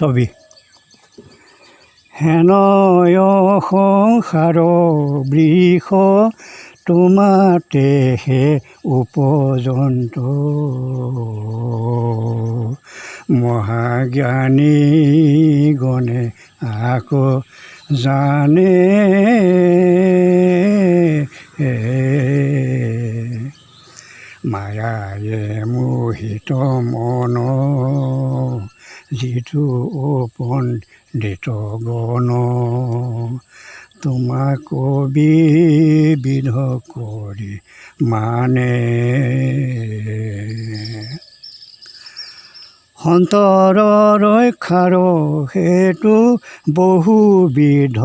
ছবি হেনয় সংসাৰ বৃষ তোমাতেহে উপজন্ত মহাজ্ঞানী গণে আকৌ জানে মায়ায়ে মোহিত মন যিটো পণ্ডিত গণ তোমাক বিবিধ কৰি মানে সন্তৰৰ ৰক্ষাৰ হেতু বহুবিধ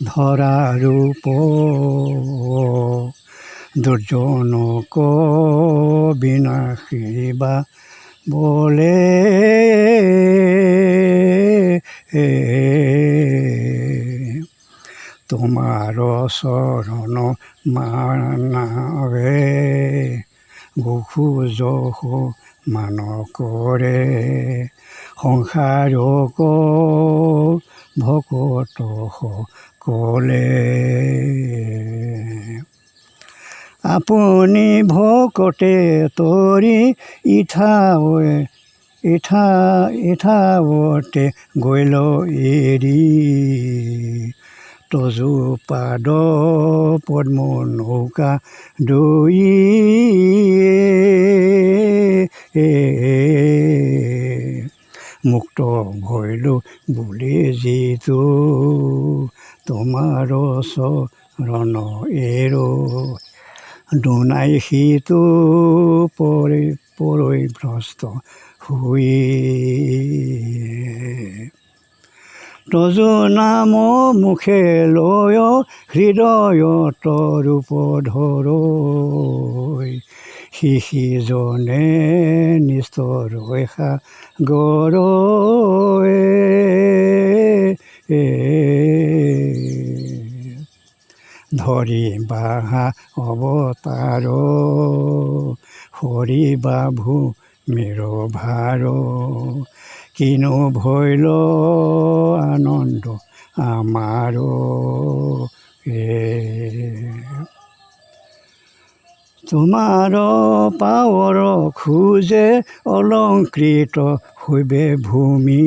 ধৰা ৰূপ দুৰ্জনক বিনাশিবা বলে তোমাৰ চৰণ মানৱে গোখোজ মান কৰে সংসাৰক ভকত সকলে আপুনি ভকতে তৰি ইঠাৱতে গৈল এৰি তজু পাদ পদ্ম নৌকা দৈ মুক্ত ভৈলো বুলি যিটো তোমাৰ চৰণ এৰো দুনাই সিটো পৰিভ্ৰষ্ট হৈ তজু নাম মুখে লয় হৃদয়ত ৰূপ ধৰৈ শিশিজনে নিষ্ঠৰৈ সাগৰৈ ধৰি বাহা অৱতাৰ হৰিবা ভূমিৰ ভাৰ কিনো ভৈল আনন্দ আমাৰ তোমাৰ পাৱৰ খোজে অলংকৃত হৈবে ভূমি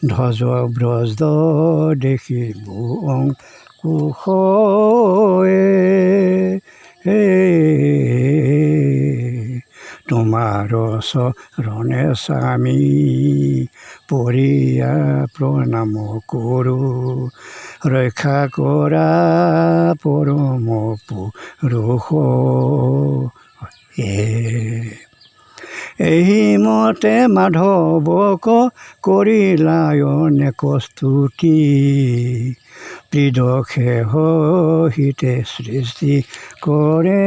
ধ্বজ ব্ৰজ দেখিব কুশ তোমাৰ চৰণে স্বামী পৰিয়া প্ৰণাম কৰোঁ ৰক্ষা কৰা পৰম পুৰুষ এই মতে মাধৱক কৰিলায় অনেক স্তুতি হৃদয়ে হিতে সৃষ্টি কৰে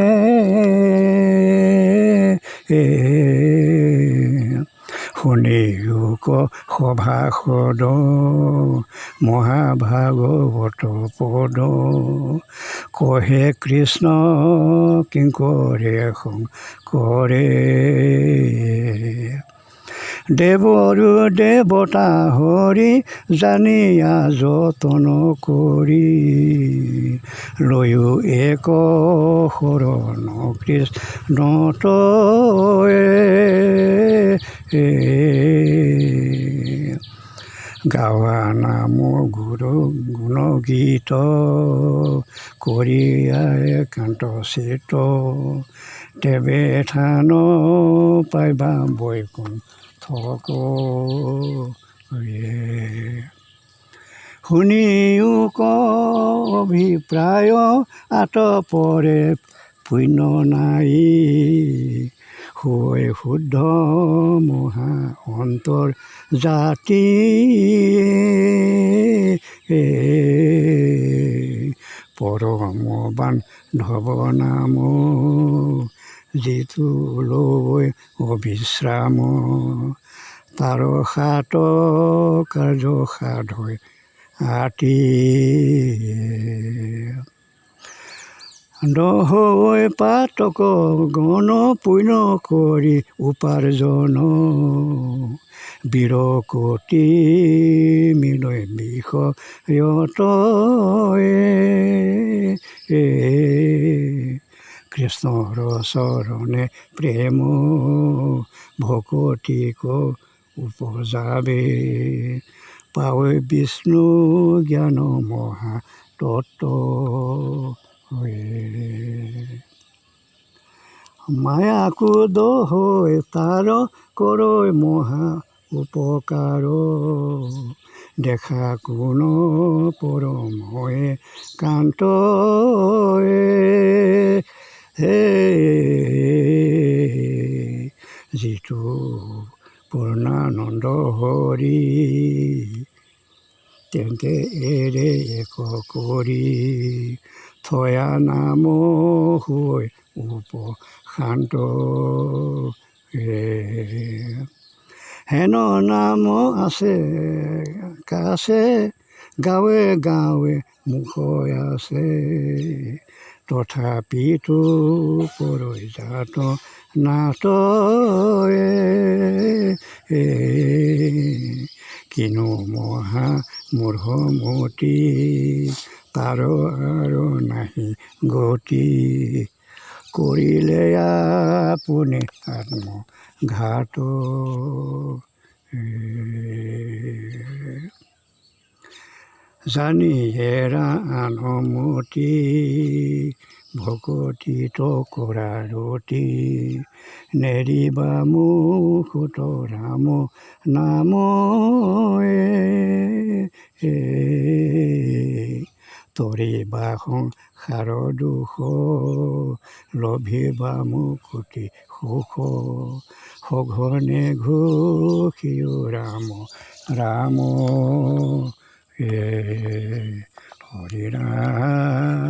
শুনিয়োক সভাসদ মহাভাগৱত পদ কহে কৃষ্ণ কিংকৰে শংকৰে দেৱৰো দেৱতা হৰি জানিয়া যতন কৰি লৈও এক শৰণ কৃষ্ণত গাৱা নাম গুৰু গুণগীত কৰিয়া একান্ত চিত তেবে থান পাইবা বৈকুণ্ঠ শুনিয়োক অভিপ্ৰায় আতপৰে পুণ্য নাই হৈ শুদ্ধ মহা অন্তৰ জাতি পৰমবান ধৱ নাম যিটো লৈ অবিশ্ৰাম তাৰ সাত কাৰ্য সাধয় আতি দহৈ পাতক গণ পুণ্য কৰি উপাৰ্জন বিৰকতি মিলৈ বিষয়তয়ে কৃষ্ণৰ চৰণে প্ৰেম ভকতিক উপজাবে পাৱৈ বিষ্ণু জ্ঞান মহা তত্ত্ব মায়াকো দহৈ তাৰ কৰৈ মহা উপকাৰ দেখা কোন পৰময়ে কান্ত যিটো পূৰ্ণানন্দ হৰি তেন্তে এৰে এক কৰি থয়া নাম হৈ উপশান্ত হেন নাম আছে কাছে গাঁৱে গাঁৱে মুখই আছে তথাপিতো পৰিজাত নাট কিনো মহা মূঢ়মতি তাৰ আৰু নাহি গতি কৰিলে আপুনি আত্মঘাত জানি এৰা আনমতি ভকতিত কৰা ৰতি নেৰিবা মুখত ৰাম নাম তৰিবা সংসাৰ দুখ লভিবা মুকুতি সুখ সঘনে ঘোষিও ৰাম ৰাম হৰি ৰাম